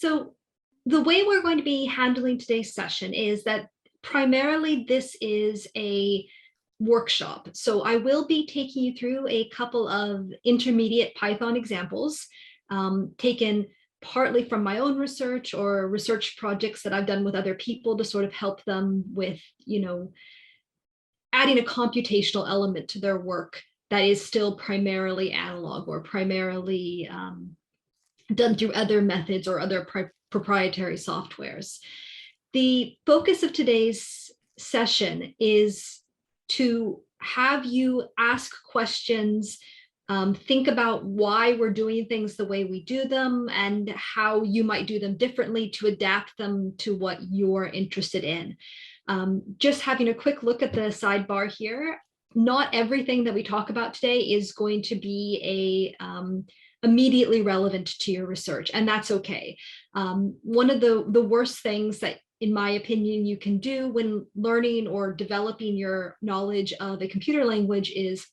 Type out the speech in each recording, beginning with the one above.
So the way we're going to be handling today's session is that primarily this is a workshop. So I will be taking you through a couple of intermediate Python examples taken partly from my own research or research projects that I've done with other people to sort of help them with, adding a computational element to their work that is still primarily analog or primarily done through other methods or other proprietary softwares. The focus of today's session is to have you ask questions, think about why we're doing things the way we do them and how you might do them differently to adapt them to what you're interested in. Just having a quick look at the sidebar here, not everything that we talk about today is going to be immediately relevant to your research, and that's okay. One of the worst things that, in my opinion, you can do when learning or developing your knowledge of a computer language is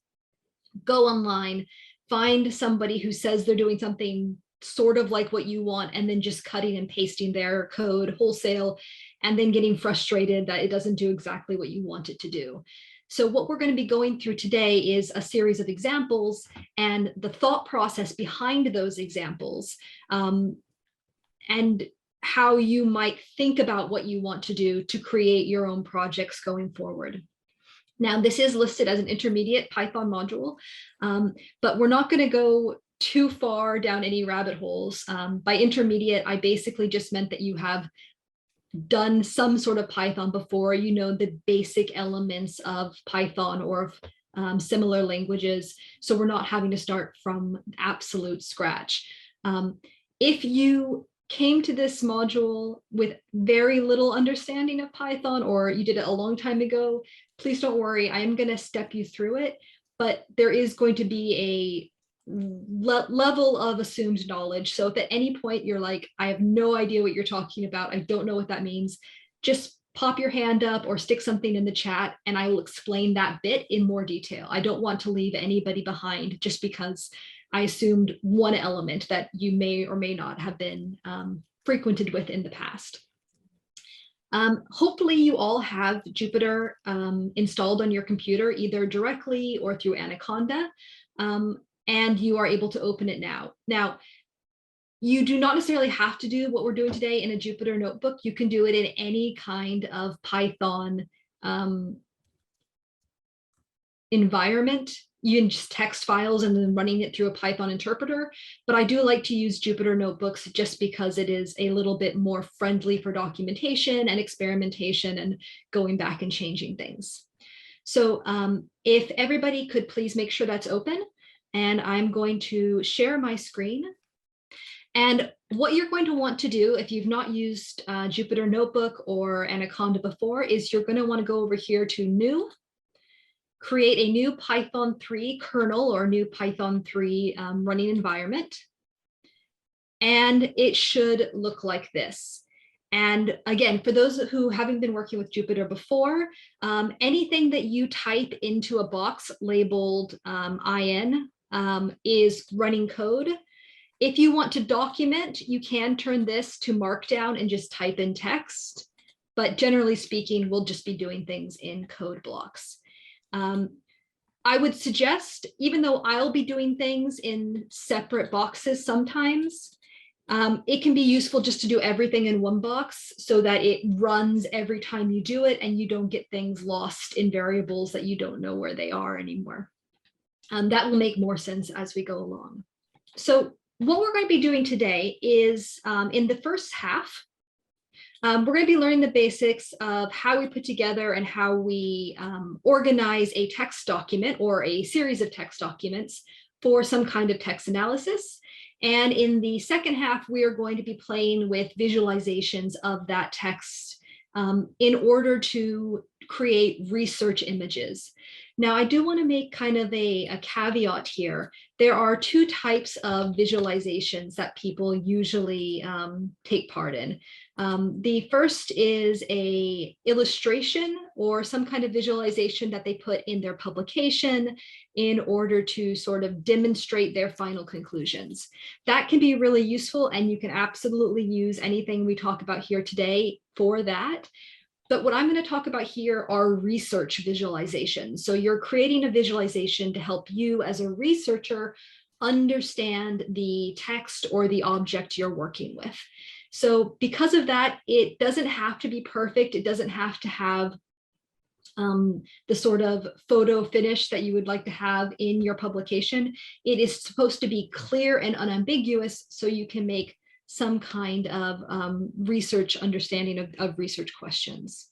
go online, find somebody who says they're doing something sort of like what you want, and then just cutting and pasting their code wholesale, and then getting frustrated that it doesn't do exactly what you want it to do. So what we're going to be going through today is a series of examples and the thought process behind those examples, and how you might think about what you want to do to create your own projects going forward. Now, this is listed as an intermediate Python module, but we're not going to go too far down any rabbit holes. By intermediate, I basically just meant that you have done some sort of Python before, you know the basic elements of Python or similar languages. So we're not having to start from absolute scratch. If you came to this module with very little understanding of Python, or you did it a long time ago, please don't worry, I am going to step you through it, but there is going to be a level of assumed knowledge. So if at any point you're like, I have no idea what you're talking about, I don't know what that means, just pop your hand up or stick something in the chat and I will explain that bit in more detail. I don't want to leave anybody behind just because I assumed one element that you may or may not have been frequented with in the past. Hopefully you all have Jupyter installed on your computer, either directly or through Anaconda, and you are able to open it now. Now, you do not necessarily have to do what we're doing today in a Jupyter notebook. You can do it in any kind of Python environment. You can just text files and then running it through a Python interpreter. But I do like to use Jupyter notebooks just because it is a little bit more friendly for documentation and experimentation and going back and changing things. So if everybody could please make sure that's open, and I'm going to share my screen. And what you're going to want to do if you've not used Jupyter Notebook or Anaconda before is you're going to want to go over here to New, create a new Python 3 kernel or new Python 3 running environment. And it should look like this. And again, for those who haven't been working with Jupyter before, anything that you type into a box labeled IN is running code. If you want to document, you can turn this to Markdown and just type in text. But generally speaking, we'll just be doing things in code blocks. I would suggest, even though I'll be doing things in separate boxes sometimes, it can be useful just to do everything in one box so that it runs every time you do it and you don't get things lost in variables that you don't know where they are anymore. That will make more sense as we go along. So what we're going to be doing today is in the first half, we're going to be learning the basics of how we put together and how we organize a text document or a series of text documents for some kind of text analysis. And in the second half, we are going to be playing with visualizations of that text in order to create research images. Now, I do want to make kind of a caveat here. There are two types of visualizations that people usually take part in. The first is a illustration or some kind of visualization that they put in their publication in order to sort of demonstrate their final conclusions. That can be really useful, and you can absolutely use anything we talk about here today for that. But what I'm going to talk about here are research visualizations. So you're creating a visualization to help you as a researcher understand the text or the object you're working with. So because of that, it doesn't have to be perfect. It doesn't have to have the sort of photo finish that you would like to have in your publication. It is supposed to be clear and unambiguous so you can make some kind of research understanding of research questions.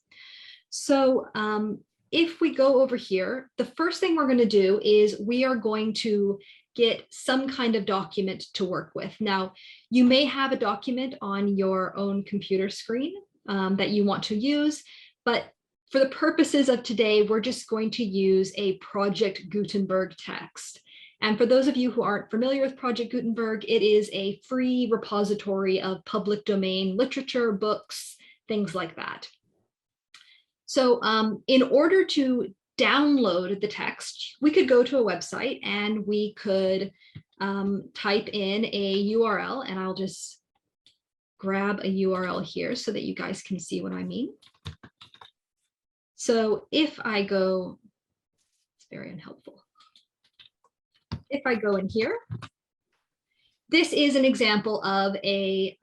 So if we go over here, the first thing we're going to do is we are going to get some kind of document to work with. Now, you may have a document on your own computer screen that you want to use, but for the purposes of today, we're just going to use a Project Gutenberg text. And for those of you who aren't familiar with Project Gutenberg, it is a free repository of public domain literature, books, things like that. So in order to download the text, we could go to a website and we could type in a URL, and I'll just grab a URL here so that you guys can see what I mean. So if I go, it's very unhelpful. If I go in here, this is an example of a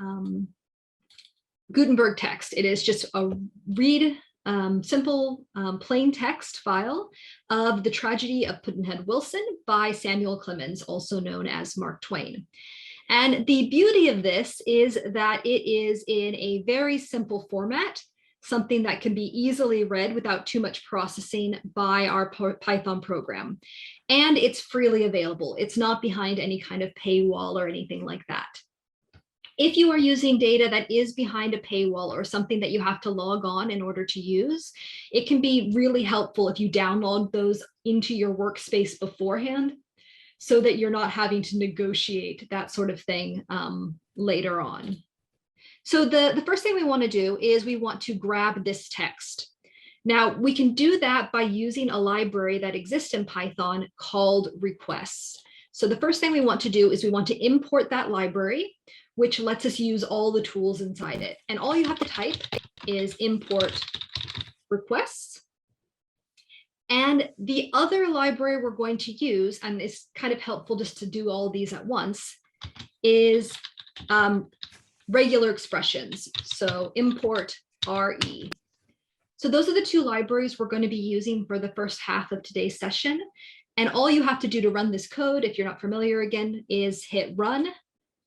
Gutenberg text. It is just a simple plain text file of The Tragedy of Pudd'nhead Wilson by Samuel Clemens, also known as Mark Twain. And the beauty of this is that it is in a very simple format, something that can be easily read without too much processing by our Python program. And it's freely available. It's not behind any kind of paywall or anything like that. If you are using data that is behind a paywall or something that you have to log on in order to use, it can be really helpful if you download those into your workspace beforehand so that you're not having to negotiate that sort of thing later on. So the first thing we want to do is we want to grab this text. Now, we can do that by using a library that exists in Python called requests. So the first thing we want to do is we want to import that library, which lets us use all the tools inside it. And all you have to type is import requests. And the other library we're going to use, and it's kind of helpful just to do all of these at once, is regular expressions. So import RE. So those are the two libraries we're going to be using for the first half of today's session. And all you have to do to run this code, if you're not familiar again, is hit run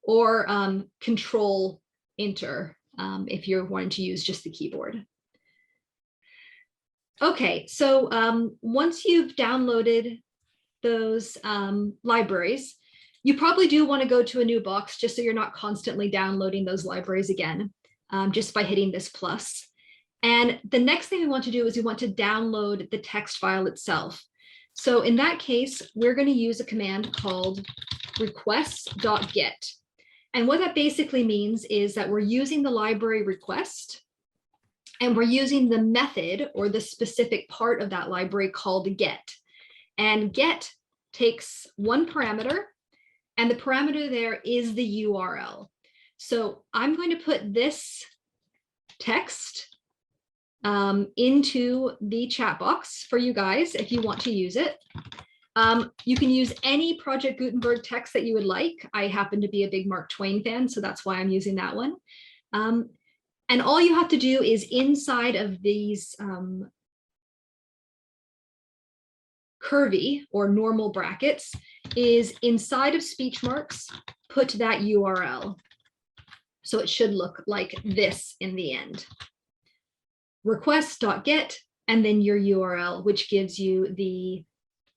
or control enter if you're wanting to use just the keyboard. Okay, so once you've downloaded those libraries, you probably do want to go to a new box just so you're not constantly downloading those libraries again, just by hitting this plus. And the next thing we want to do is we want to download the text file itself. So in that case, we're going to use a command called requests.get. And what that basically means is that we're using the library request, and we're using the method or the specific part of that library called get. And get takes one parameter, and the parameter there is the URL. So I'm going to put this text into the chat box for you guys if you want to use it. You can use any Project Gutenberg text that you would like. I happen to be a big Mark Twain fan, so that's why I'm using that one. And all you have to do is inside of these curvy or normal brackets is inside of speech marks, put that URL. So it should look like this in the end. Request.get, and then your URL, which gives you the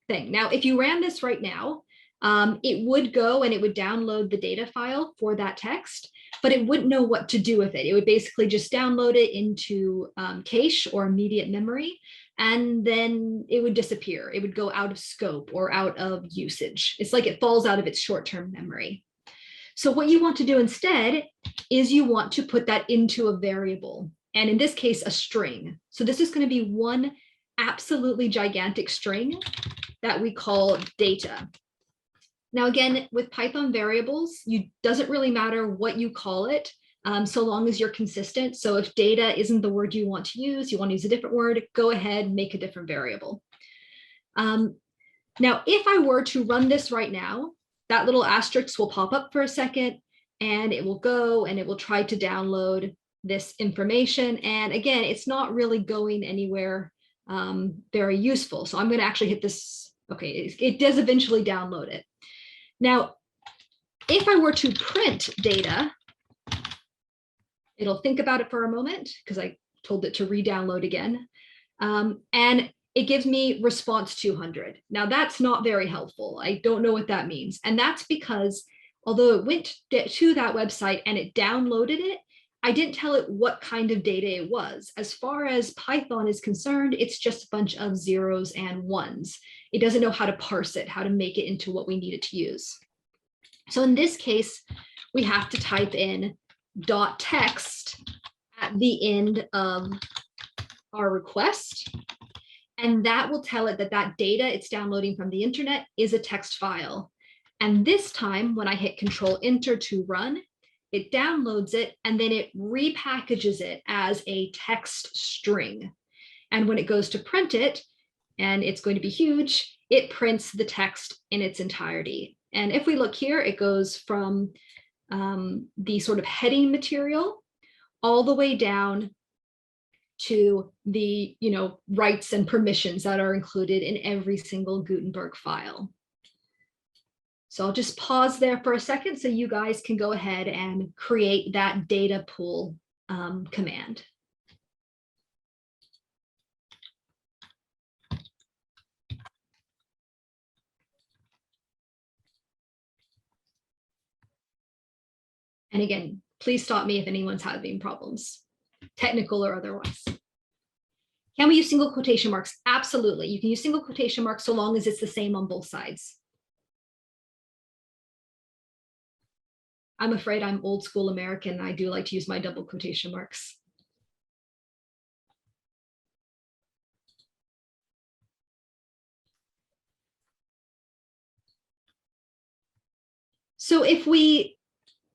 thing. Now, if you ran this right now, it would go and it would download the data file for that text, but it wouldn't know what to do with it. It would basically just download it into cache or immediate memory, and then it would disappear. It would go out of scope or out of usage. It's like it falls out of its short-term memory. So what you want to do instead is you want to put that into a variable, and in this case, a string. So this is going to be one absolutely gigantic string that we call data. Now, again, with Python variables, it doesn't really matter what you call it, so long as you're consistent. So if data isn't the word you want to use a different word, go ahead, make a different variable. Now, if I were to run this right now, that little asterisk will pop up for a second, and it will go and it will try to download this information. And again, it's not really going anywhere very useful. So I'm going to actually hit this. Okay, it does eventually download it. Now, if I were to print data, it'll think about it for a moment because I told it to re-download again. And it gives me response 200. Now, that's not very helpful. I don't know what that means. And that's because although it went to that website and it downloaded it, I didn't tell it what kind of data it was. As far as Python is concerned, it's just a bunch of zeros and ones. It doesn't know how to parse it, how to make it into what we need it to use. So in this case, we have to type in .text at the end of our request. And that will tell it that that data it's downloading from the internet is a text file. And this time, when I hit Control-Enter to run, it downloads it and then it repackages it as a text string. And when it goes to print it, and it's going to be huge, it prints the text in its entirety. And if we look here, it goes from the sort of heading material all the way down to the rights and permissions that are included in every single Gutenberg file. So I'll just pause there for a second so you guys can go ahead and create that data pool command. And again, please stop me if anyone's having problems, technical or otherwise. Can we use single quotation marks? Absolutely. You can use single quotation marks so long as it's the same on both sides. I'm afraid I'm old school American. I do like to use my double quotation marks. So if we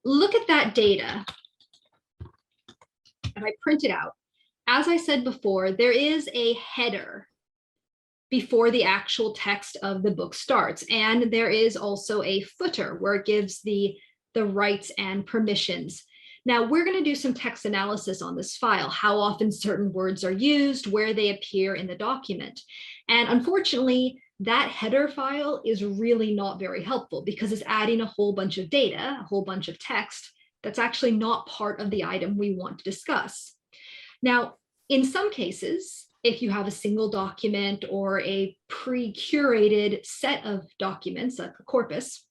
look at that data and I print it out, as I said before, there is a header before the actual text of the book starts. And there is also a footer where it gives the rights and permissions. Now, we're going to do some text analysis on this file, how often certain words are used, where they appear in the document. And unfortunately, that header file is really not very helpful because it's adding a whole bunch of data, a whole bunch of text that's actually not part of the item we want to discuss. Now, in some cases, if you have a single document or a pre-curated set of documents, like a corpus,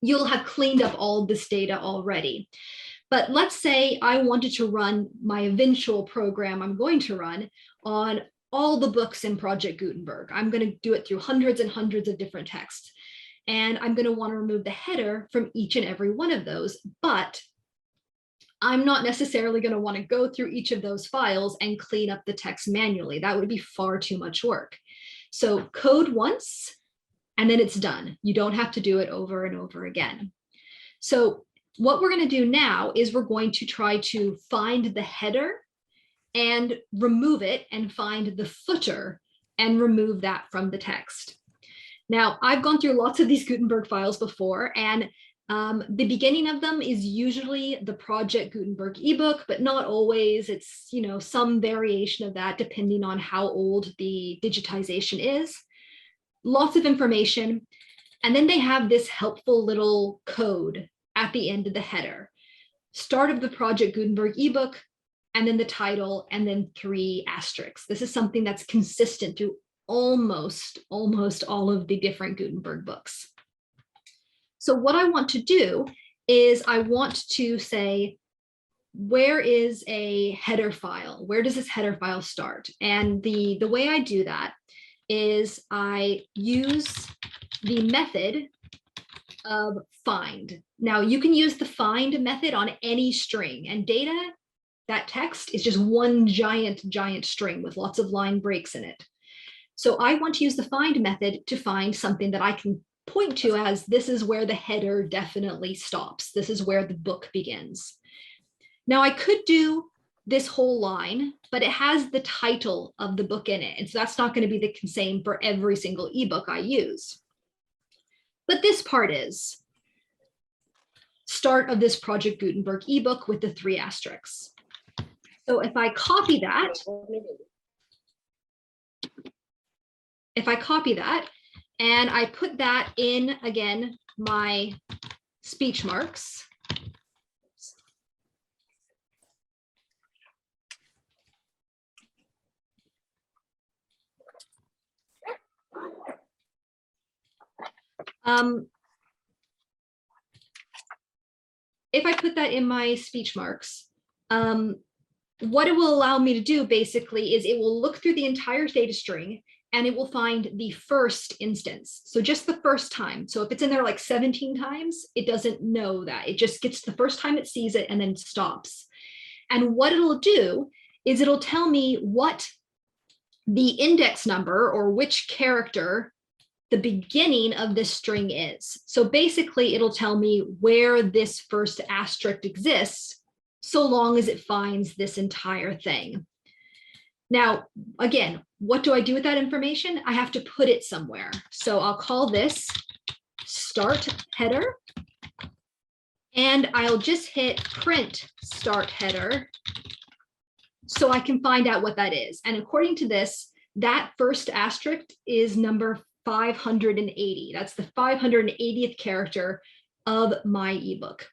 you'll have cleaned up all this data already. But let's say I wanted to run my eventual program I'm going to run on all the books in Project Gutenberg. I'm going to do it through hundreds and hundreds of different texts. And I'm going to want to remove the header from each and every one of those. But I'm not necessarily going to want to go through each of those files and clean up the text manually. That would be far too much work. So code once, and then it's done. You don't have to do it over and over again. So what we're going to do now is we're going to try to find the header and remove it, and find the footer and remove that from the text. Now, I've gone through lots of these Gutenberg files before, and the beginning of them is usually the Project Gutenberg ebook, but not always. It's, some variation of that depending on how old the digitization is. Lots of information. And then they have this helpful little code at the end of the header. Start of the Project Gutenberg ebook, and then the title, and then 3 asterisks. This is something that's consistent through almost all of the different Gutenberg books. So what I want to do is I want to say, where is a header file? Where does this header file start? And the way I do that is I use the method of find. Now you can use the find method on any string, and data, that text, is just one giant string with lots of line breaks in it. So I want to use the find method to find something that I can point to as, this is where the header definitely stops. This is where the book begins. Now I could do this whole line, but it has the title of the book in it. And so that's not going to be the same for every single ebook I use. But this part is start of this Project Gutenberg ebook with the 3 asterisks. So if I copy that, and I put that in, again, my speech marks, if I put that in my speech marks, what it will allow me to do basically is it will look through the entire data string and it will find the first instance. So just the first time. So if it's in there like 17 times, it doesn't know that. It just gets the first time it sees it and then stops. And what it'll do is it'll tell me what the index number, or which character the beginning of this string is. So basically it'll tell me where this first asterisk exists, so long as it finds this entire thing. Now, again, what do I do with that information? I have to put it somewhere. So I'll call this start header, and I'll just hit print start header so I can find out what that is. And according to this, that first asterisk is number 580. That's the 580th character of my ebook.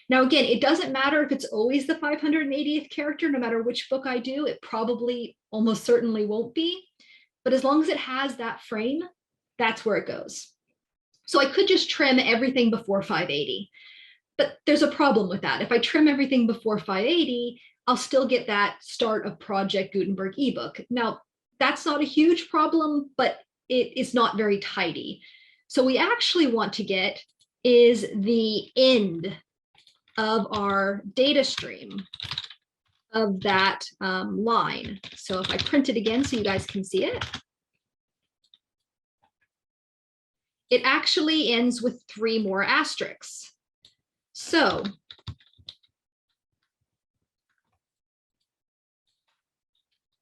Now, again, it doesn't matter if it's always the 580th character, no matter which book I do, it probably almost certainly won't be. But as long as it has that frame, that's where it goes. So I could just trim everything before 580. But there's a problem with that. If I trim everything before 580, I'll still get that start of Project Gutenberg ebook. Now, that's not a huge problem, but it is not very tidy. So we actually want to get is the end of our data stream of that line. So if I print it again so you guys can see it, it actually ends with 3 more asterisks. So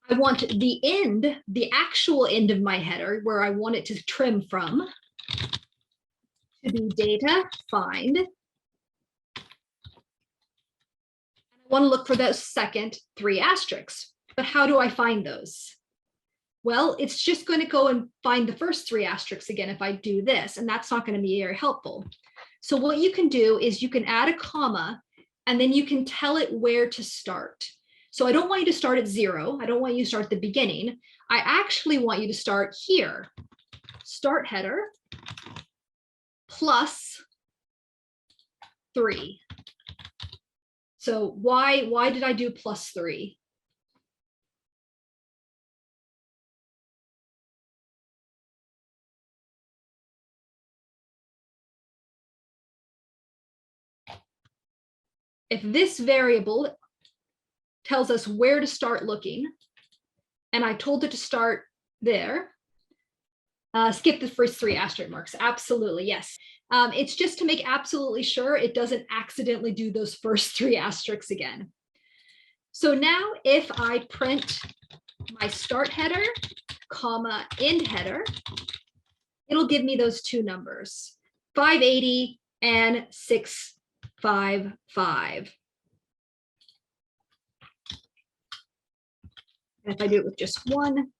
I want the end, the actual end of my header, where I want it to trim from, to be data find. I want to look for those second 3 asterisks. But how do I find those? Well, it's just going to go and find the first 3 asterisks again if I do this, and that's not going to be very helpful. So what you can do is you can add a comma, and then you can tell it where to start. So I don't want you to start at 0. I don't want you to start at the beginning. I actually want you to start here. Start header plus 3. So why did I do plus 3? If this variable tells us where to start looking, and I told it to start there, skip the first 3 asterisk marks. Absolutely, yes. It's just to make absolutely sure it doesn't accidentally do those first 3 asterisks again. So now if I print my start header, comma, end header, it'll give me those 2 numbers, 580 and 655. And if I do it with just 1,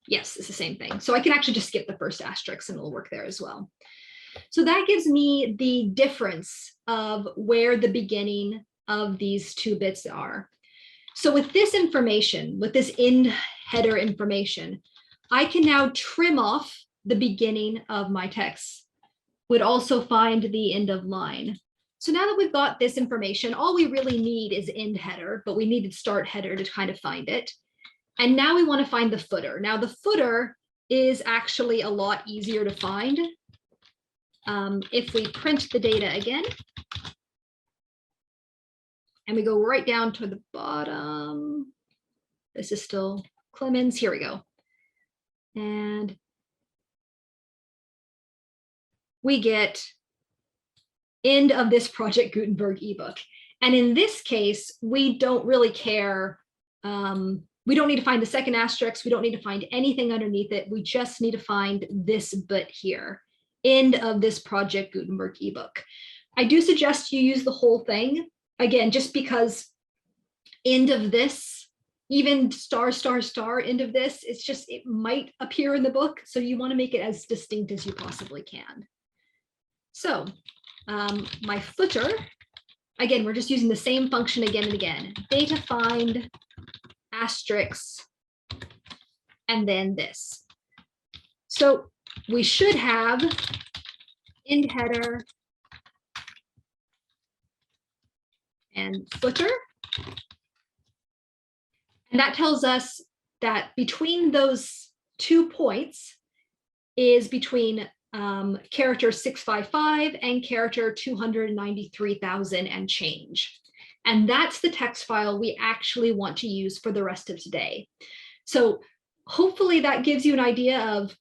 yes, it's the same thing. So I can actually just skip the first asterisk and it'll work there as well. So that gives me the difference of where the beginning of these 2 bits are. So with this information, with this end header information, I can now trim off the beginning of my text. would also find the end of line. So now that we've got this information, all we really need is end header, but we needed start header to kind of find it. And now we want to find the footer. Now the footer is actually a lot easier to find. If we print the data again, and we go right down to the bottom, this is still Clemens, here we go. And we get end of this Project Gutenberg ebook. And in this case, we don't really care. We don't need to find the second asterisk. We don't need to find anything underneath it. We just need to find this bit here, end of this Project Gutenberg ebook. I do suggest you use the whole thing, again, just because end of this, even star, star, star, end of this, it's just, it might appear in the book. So you want to make it as distinct as you possibly can. So my footer, again, we're just using the same function again and again. Data find asterisk, and then this. So we should have end header and footer. And that tells us that between those 2 points is between character 655 and character 293,000 and change. And that's the text file we actually want to use for the rest of today. So hopefully that gives you an idea of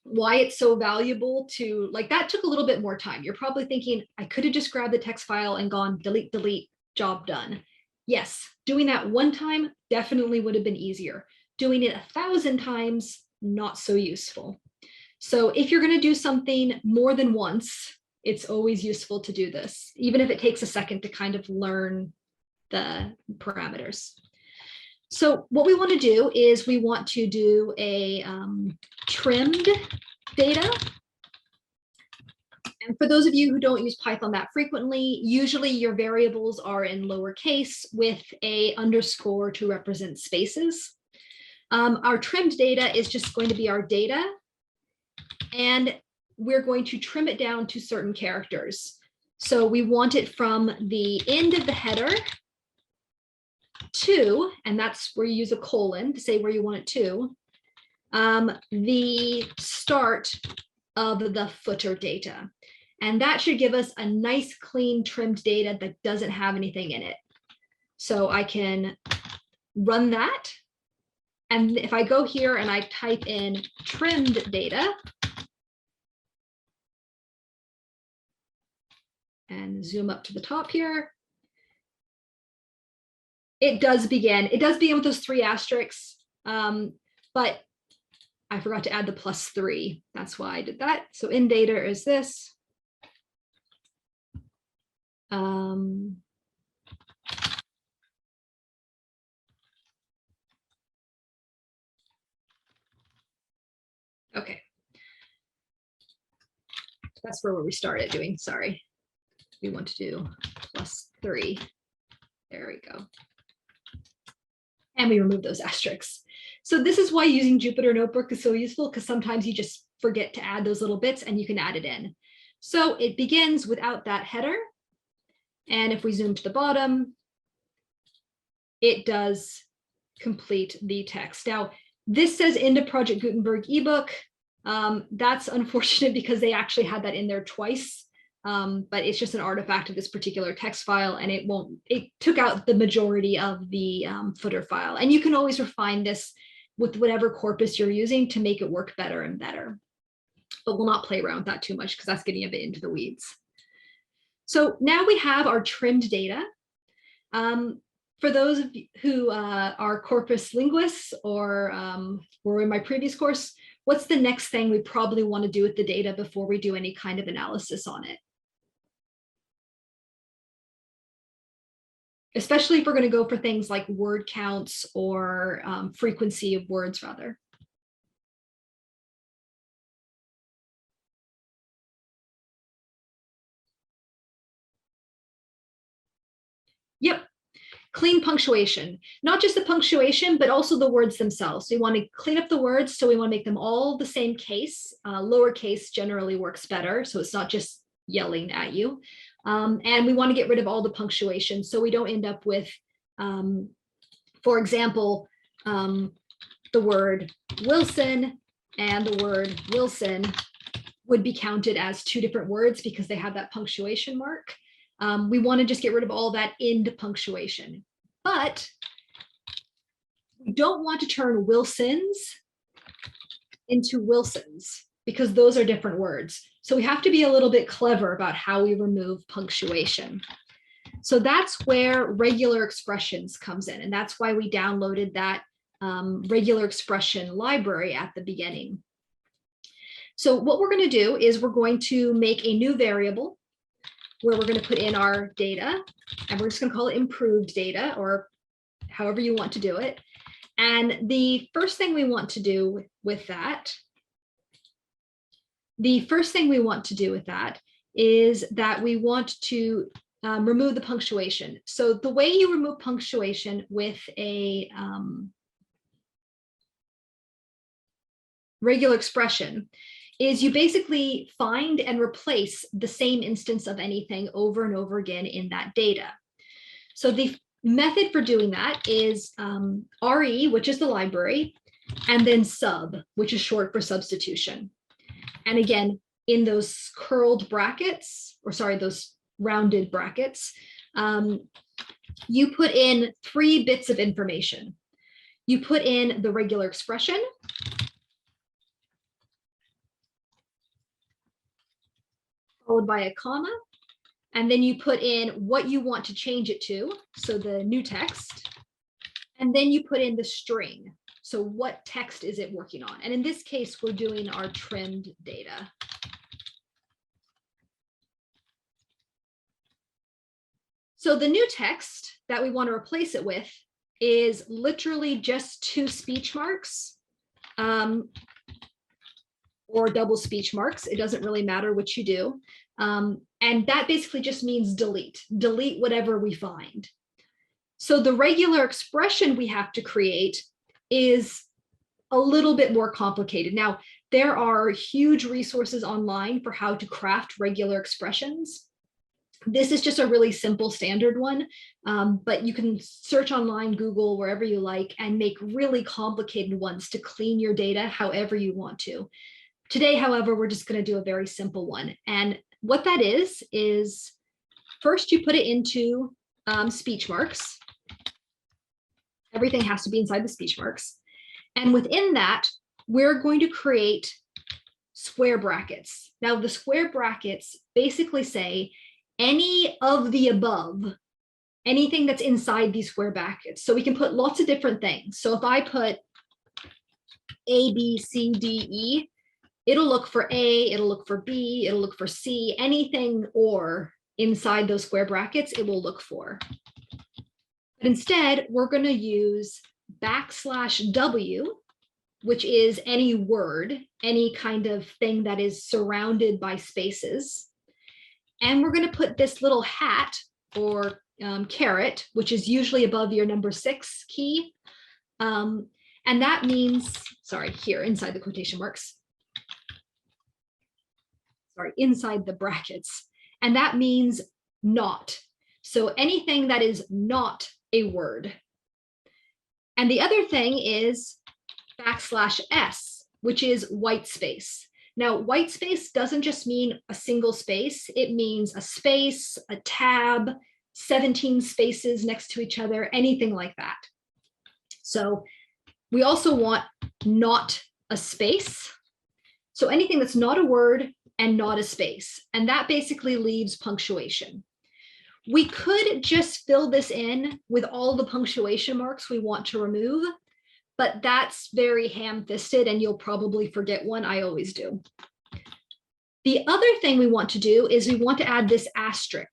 why it's so valuable to, like, that took a little bit more time. You're probably thinking, I could have just grabbed the text file and gone delete, delete, job done. Yes, doing that one time definitely would have been easier. Doing it 1,000 times, not so useful. So if you're going to do something more than once, it's always useful to do this, even if it takes a second to kind of learn the parameters. So what we want to do is we want to do a trimmed data. And for those of you who don't use Python that frequently, usually your variables are in lowercase with a underscore to represent spaces. Our trimmed data is just going to be our data. And we're going to trim it down to certain characters. So we want it from the end of the header to, and that's where you use a colon to say where you want it to, the start of the footer data. And that should give us a nice, clean, trimmed data that doesn't have anything in it. So I can run that. And if I go here and I type in trimmed data, and zoom up to the top here, it does begin with those 3 asterisks, but I forgot to add the +3. That's why I did that. So in data is this. Okay. That's where we started doing, sorry. We want to do +3. There we go. And we remove those asterisks. So this is why using Jupyter Notebook is so useful, because sometimes you just forget to add those little bits and you can add it in. So it begins without that header. And if we zoom to the bottom, it does complete the text. Now, this says end of Project Gutenberg ebook. That's unfortunate because they actually had that in there twice. But it's just an artifact of this particular text file, and it took out the majority of the footer file. And you can always refine this with whatever corpus you're using to make it work better and better. But we'll not play around with that too much because that's getting a bit into the weeds. So now we have our trimmed data. For those of you who are corpus linguists or were in my previous course, what's the next thing we probably want to do with the data before we do any kind of analysis on it? Especially if we're going to go for things like word counts or frequency of words, rather. Yep, clean punctuation, not just the punctuation, but also the words themselves. So we want to clean up the words. So we want to make them all the same case. Lowercase generally works better. So it's not just yelling at you. And we want to get rid of all the punctuation. So we don't end up with, for example, the word Wilson and the word Wilson would be counted as two different words because they have that punctuation mark. We want to just get rid of all that end punctuation. But we don't want to turn Wilsons into Wilsons because those are different words. So we have to be a little bit clever about how we remove punctuation. So that's where regular expressions comes in. And that's why we downloaded that regular expression library at the beginning. So what we're going to do is we're going to make a new variable where we're going to put in our data, and we're just going to call it improved data, or however you want to do it. And the first thing we want to do with that, is that we want to remove the punctuation. So the way you remove punctuation with a regular expression is you basically find and replace the same instance of anything over and over again in that data. So the method for doing that is RE, which is the library, and then sub, which is short for substitution. And again, in those curled brackets, or sorry, those rounded brackets, you put in 3 bits of information. You put in the regular expression, followed by a comma, and then you put in what you want to change it to, so the new text, and then you put in the string. So what text is it working on? And in this case, we're doing our trimmed data. So the new text that we want to replace it with is literally just 2 speech marks, or double speech marks. It doesn't really matter which you do. And that basically just means delete whatever we find. So the regular expression we have to create is a little bit more complicated. Now, there are huge resources online for how to craft regular expressions. This is just a really simple standard one, but you can search online, Google, wherever you like, and make really complicated ones to clean your data however you want to. Today, however, we're just going to do a very simple one. And what that is first you put it into speech marks. Everything has to be inside the speech marks. And within that, we're going to create square brackets. Now, the square brackets basically say any of the above, anything that's inside these square brackets. So we can put lots of different things. So if I put A, B, C, D, E, it'll look for A, it'll look for B, it'll look for C, anything or inside those square brackets, it will look for. But instead, we're going to use \W, which is any word, any kind of thing that is surrounded by spaces. And we're going to put this little hat or caret, which is usually above your number 6 key. And that means, sorry, here inside the quotation marks. Sorry, inside the brackets. And that means not. So anything that is not a word. And the other thing is \S, which is white space. Now, white space doesn't just mean a single space. It means a space, a tab, 17 spaces next to each other, anything like that. So we also want not a space. So anything that's not a word and not a space. And that basically leaves punctuation. We could just fill this in with all the punctuation marks we want to remove, but that's very ham-fisted and you'll probably forget one. I always do. The other thing we want to do is we want to add this asterisk.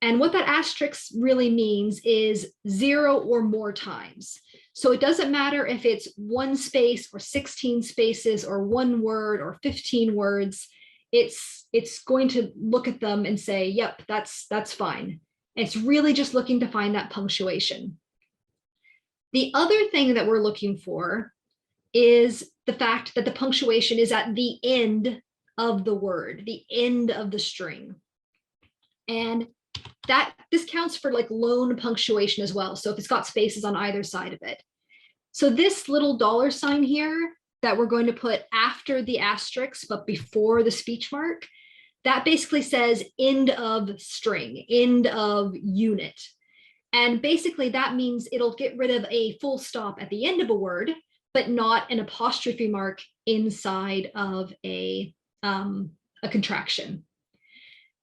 And what that asterisk really means is 0 or more times. So it doesn't matter if it's 1 space or 16 spaces or 1 word or 15 words. It's going to look at them and say, yep, that's fine. It's really just looking to find that punctuation. The other thing that we're looking for is the fact that the punctuation is at the end of the word, the end of the string. And this counts for like lone punctuation as well. So if it's got spaces on either side of it. So this little $sign here that we're going to put after the asterisk, but before the speech mark, that basically says end of string, end of unit. And basically that means it'll get rid of a full stop at the end of a word, but not an apostrophe mark inside of a contraction.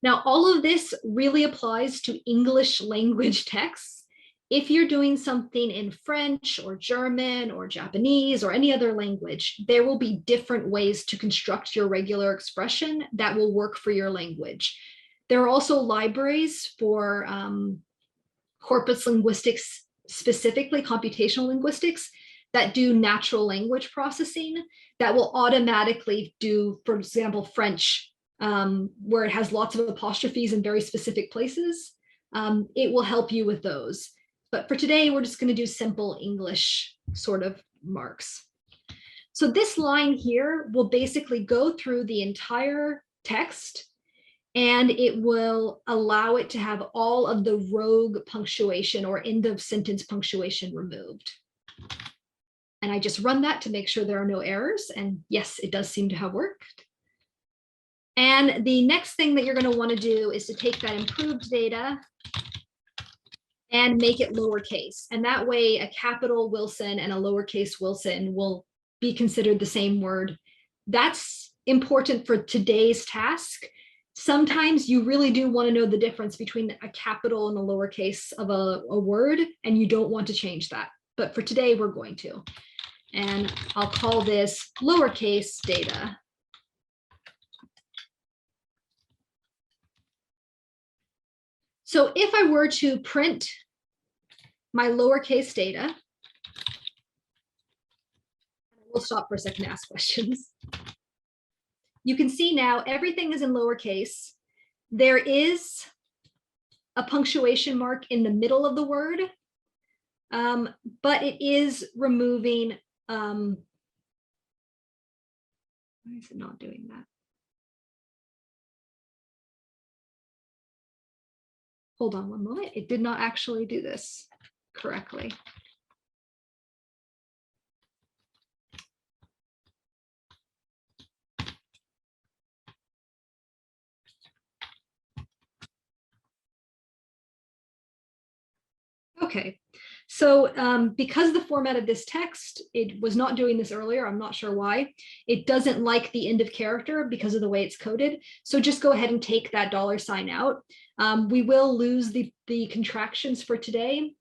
Now, all of this really applies to English language texts. If you're doing something in French or German or Japanese or any other language, there will be different ways to construct your regular expression that will work for your language. There are also libraries for corpus linguistics, specifically computational linguistics, that do natural language processing that will automatically do, for example, French, where it has lots of apostrophes in very specific places. It will help you with those. But for today, we're just going to do simple English sort of marks. So this line here will basically go through the entire text, and it will allow it to have all of the rogue punctuation or end of sentence punctuation removed. And I just run that to make sure there are no errors. And yes, it does seem to have worked. And the next thing that you're going to want to do is to take that improved data and make it lowercase. And that way a capital Wilson and a lowercase Wilson will be considered the same word. That's important for today's task. Sometimes you really do want to know the difference between a capital and a lowercase of a word, and you don't want to change that. But for today, we're going to. And I'll call this lowercase data. So if I were to print my lowercase data, we'll stop for a second to ask questions. You can see now everything is in lowercase. There is a punctuation mark in the middle of the word, but it is removing, why is it not doing that? Hold on one moment. It did not actually do this correctly. Okay, so because the format of this text, it was not doing this earlier, I'm not sure why. It doesn't like the end of character because of the way it's coded. So just go ahead and take that $sign out. We will lose the contractions for today,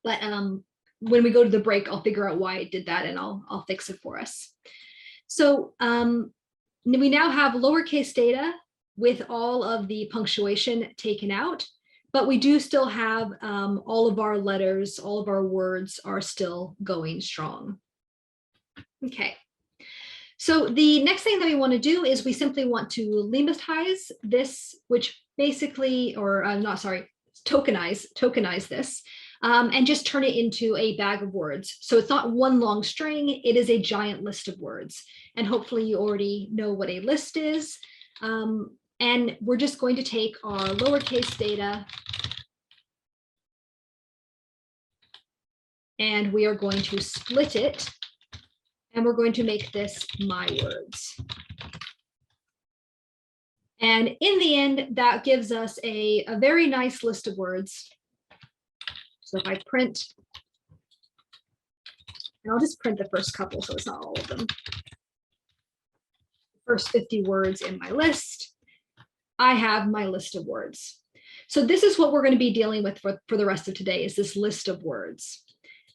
but when we go to the break, I'll figure out why it did that and I'll fix it for us. So we now have lowercase data with all of the punctuation taken out. But we do still have all of our letters, all of our words are still going strong. Okay. So the next thing that we want to do is we simply want to lemmatize this, which basically, or tokenize this, and just turn it into a bag of words. So it's not one long string, it is a giant list of words. And hopefully you already know what a list is. And we're just going to take our lowercase data and we are going to split it and we're going to make this my words. And in the end, that gives us a very nice list of words. So if I print, and I'll just print the first couple so it's not all of them. First 50 words in my list. I have my list of words. So this is what we're going to be dealing with for the rest of today, is this list of words.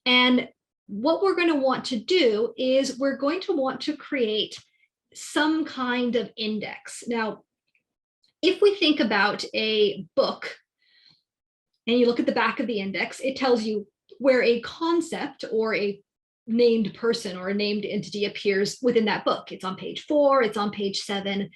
And what we're going to want to do is we're going to want to create some kind of index. Now, if we think about a book and you look at the back of the index, it tells you where a concept or a named person or a named entity appears within that book. It's on page 4, it's on page 7.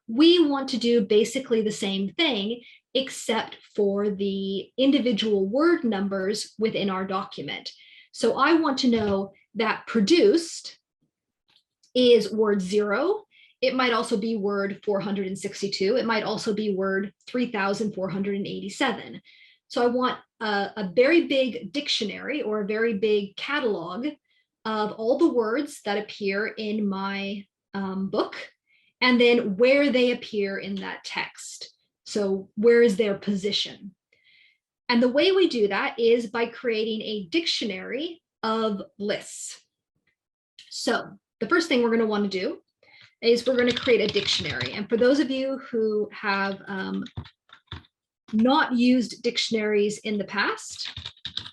We want to do basically the same thing except for the individual word numbers within our document. So I want to know that produced is word 0. It might also be word 462. It might also be word 3,487. So I want a very big dictionary or a very big catalog of all the words that appear in my book, and then where they appear in that text. So where is their position? And the way we do that is by creating a dictionary of lists. So the first thing we're going to want to do is we're going to create a dictionary. And for those of you who have not used dictionaries in the past,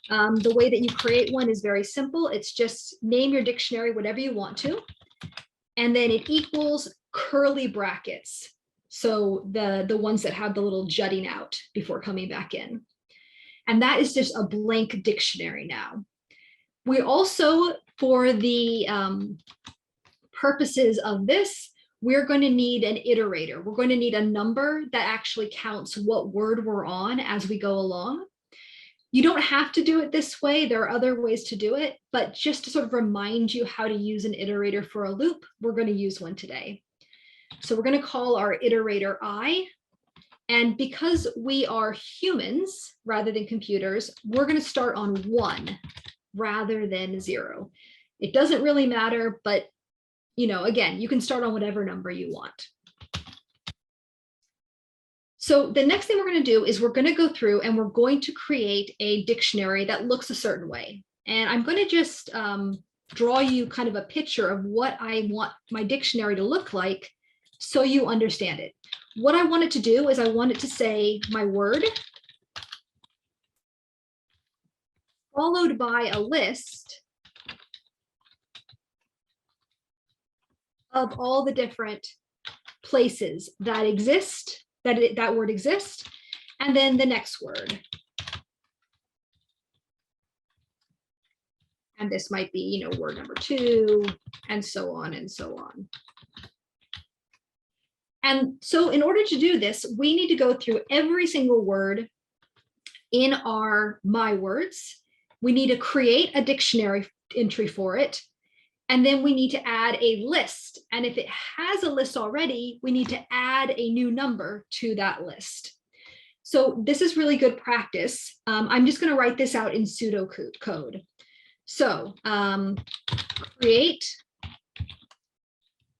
the way that you create one is very simple. It's just name your dictionary whatever you want to, and then it equals curly brackets. So the ones that have the little jutting out before coming back in. And that is just a blank dictionary now. We also, for the purposes of this, we're going to need an iterator. We're going to need a number that actually counts what word we're on as we go along. You don't have to do it this way. There are other ways to do it, but just to sort of remind you how to use an iterator for a loop, we're going to use one today. So we're going to call our iterator I. And because we are humans rather than computers, we're going to start on 1 rather than 0. It doesn't really matter, but again, you can start on whatever number you want. So the next thing we're going to do is we're going to go through and we're going to create a dictionary that looks a certain way. And I'm going to just draw you kind of a picture of what I want my dictionary to look like so you understand it. What I want it to do is I want it to say my word, followed by a list of all the different places that exist, that word exists, and then the next word. And this might be, word number 2, and so on and so on. And so in order to do this, we need to go through every single word in our My Words. We need to create a dictionary entry for it. And then we need to add a list. And if it has a list already, we need to add a new number to that list. So this is really good practice. I'm just going to write this out in pseudocode. So create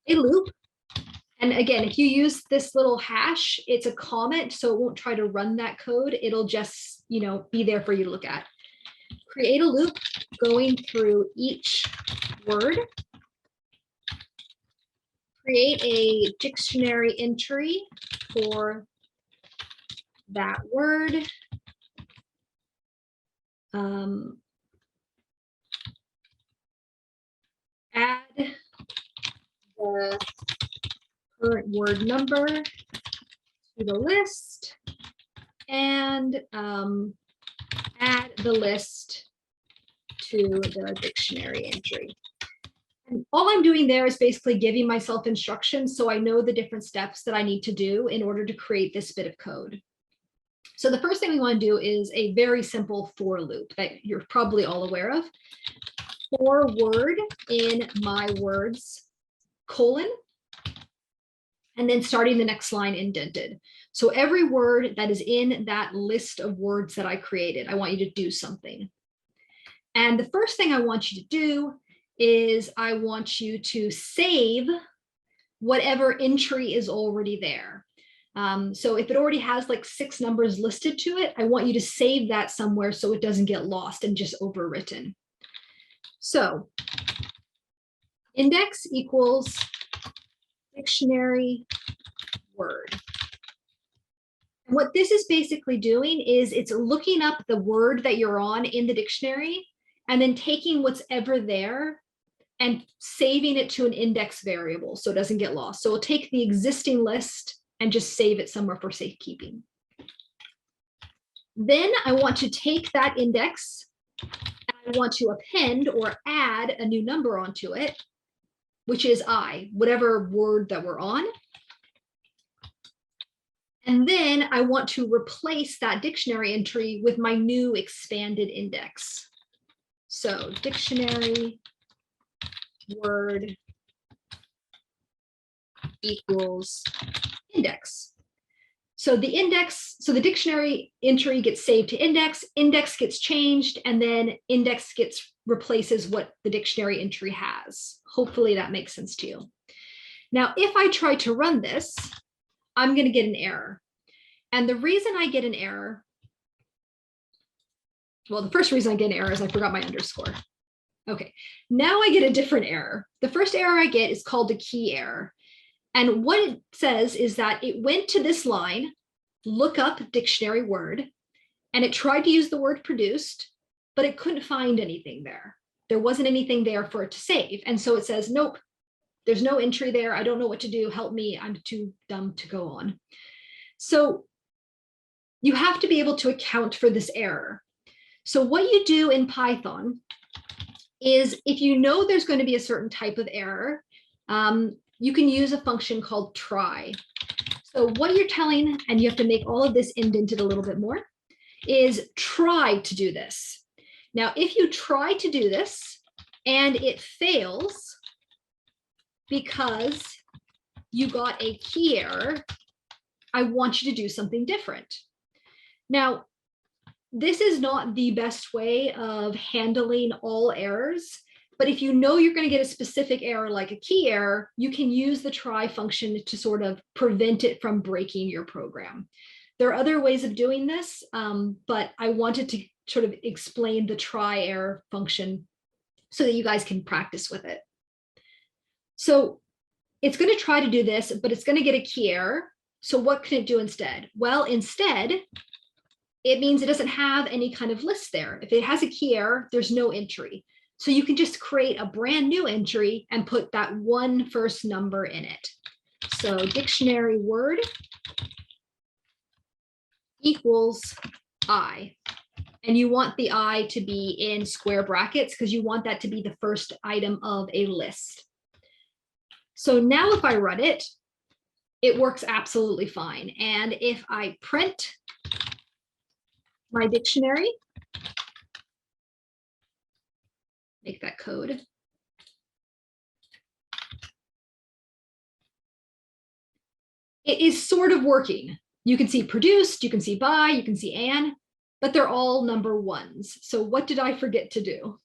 a loop. And again, if you use this little hash, it's a comment, so it won't try to run that code. It'll just, be there for you to look at. Create a loop going through each word. Create a dictionary entry for that word. Add the current word number to the list, and add the list to the dictionary entry. And all I'm doing there is basically giving myself instructions so I know the different steps that I need to do in order to create this bit of code. So the first thing we want to do is a very simple for loop that you're probably all aware of. For word in my words, colon, and then starting the next line indented. So every word that is in that list of words that I created, I want you to do something. And the first thing I want you to do is I want you to save whatever entry is already there. So if it already has like 6 numbers listed to it, I want you to save that somewhere so it doesn't get lost and just overwritten. So index equals dictionary word. And what this is basically doing is it's looking up the word that you're on in the dictionary and then taking what's ever there and saving it to an index variable so it doesn't get lost. So we'll take the existing list and just save it somewhere for safekeeping. Then I want to take that index and I want to append or add a new number onto it, which is I, whatever word that we're on. And then I want to replace that dictionary entry with my new expanded index. So dictionary word equals index. So the dictionary entry gets saved to index gets changed, and then index gets replaces what the dictionary entry has. Hopefully that makes sense to you. Now, if I try to run this, I'm going to get an error. And the reason I get an error, well, the first reason I get an error is I forgot my underscore. Okay, now I get a different error. The first error I get is called a key error. And what it says is that it went to this line, look up dictionary word, and it tried to use the word produced, but it couldn't find anything there. There wasn't anything there for it to save. And so it says, nope, there's no entry there. I don't know what to do. Help me. I'm too dumb to go on. So you have to be able to account for this error. So what you do in Python is if you know there's going to be a certain type of error, you can use a function called try. So what you're telling, and you have to make all of this indented a little bit more, is try to do this. Now, if you try to do this and it fails because you got a key error, I want you to do something different. Now, this is not the best way of handling all errors, but if you know you're going to get a specific error like a key error, you can use the try function to sort of prevent it from breaking your program. There are other ways of doing this, but I wanted to sort of explain the try error function so that you guys can practice with it. So it's going to try to do this, but it's going to get a key error. So what can it do instead? Well, instead, it means it doesn't have any kind of list there. If it has a key error, there's no entry. So you can just create a brand new entry and put that one first number in it. So dictionary word equals I. And you want the I to be in square brackets because you want that to be the first item of a list. So now if I run it, it works absolutely fine. And if I print my dictionary, make that code. It is sort of working. You can see produced, you can see by, you can see an, but they're all number ones. So what did I forget to do?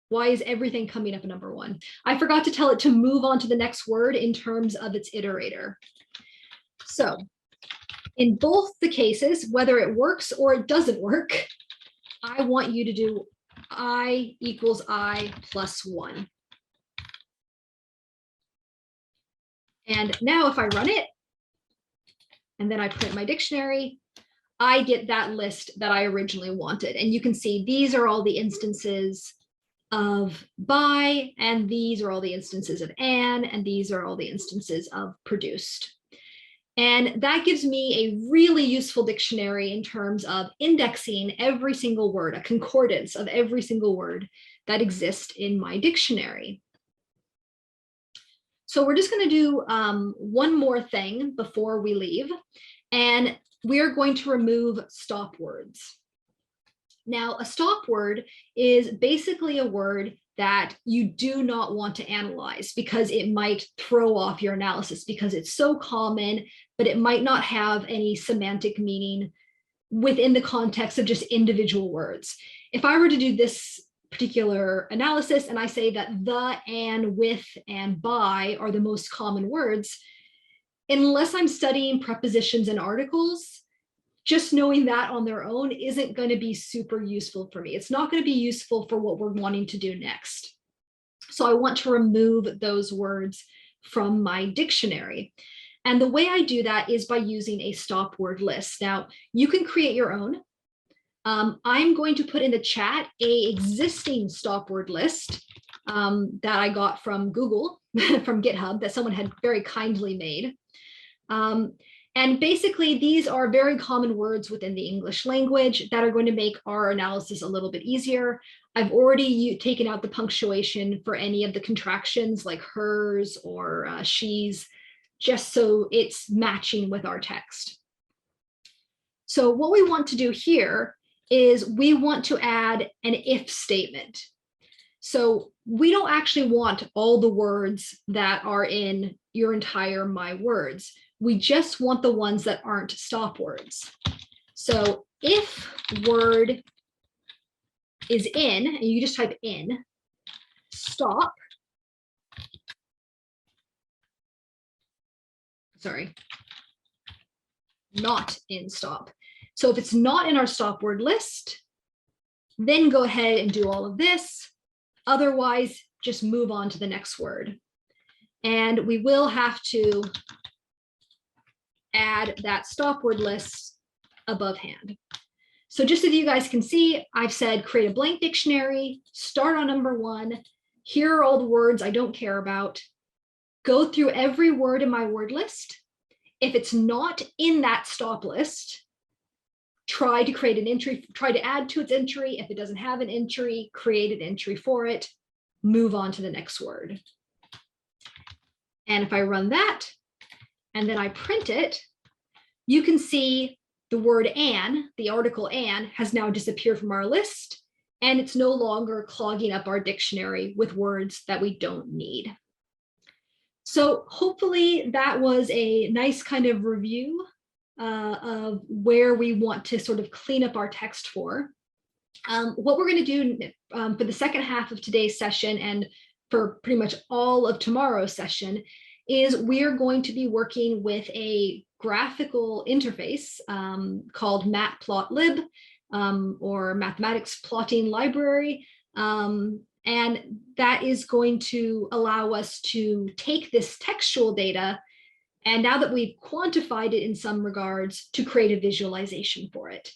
Why is everything coming up number one? I forgot to tell it to move on to the next word in terms of its iterator. So in both the cases, whether it works or it doesn't work, I want you to do I equals I plus 1. And now if I run it, and then I print my dictionary, I get that list that I originally wanted. And you can see these are all the instances of by, and these are all the instances of and these are all the instances of produced. And that gives me a really useful dictionary in terms of indexing every single word, a concordance of every single word that exists in my dictionary. So we're just going to do one more thing before we leave, and we're going to remove stop words. Now, a stop word is basically a word that you do not want to analyze because it might throw off your analysis because it's so common, but it might not have any semantic meaning within the context of just individual words. If I were to do this particular analysis and I say that the, and, with, and by are the most common words, unless I'm studying prepositions and articles, just knowing that on their own isn't going to be super useful for me. It's not going to be useful for what we're wanting to do next. So I want to remove those words from my dictionary. And the way I do that is by using a stop word list. Now, you can create your own. I'm going to put in the chat a existing stop word list that I got from Google, from GitHub, that someone had very kindly made. And basically, these are very common words within the English language that are going to make our analysis a little bit easier. I've already taken out the punctuation for any of the contractions like hers or she's, just so it's matching with our text. So what we want to do here is we want to add an if statement. So we don't actually want all the words that are in your entire My Words. We just want the ones that aren't stop words. So if word is in, and you just type in, stop, sorry, not in stop. So if it's not in our stop word list, then go ahead and do all of this. Otherwise, just move on to the next word. And we will have to add that stop word list above hand. So just so you guys can see, I've said create a blank dictionary, start on number 1. Here are all the words I don't care about. Go through every word in my word list. If it's not in that stop list, try to create an entry, try to add to its entry. If it doesn't have an entry, create an entry for it, move on to the next word. And if I run that, and then I print it, you can see the word "an," the article "an," has now disappeared from our list, and it's no longer clogging up our dictionary with words that we don't need. So hopefully that was a nice kind of review of where we want to sort of clean up our text for. What we're going to do for the second half of today's session and for pretty much all of tomorrow's session is we're going to be working with a graphical interface called Matplotlib or Mathematics Plotting Library. And that is going to allow us to take this textual data, and now that we've quantified it in some regards, to create a visualization for it.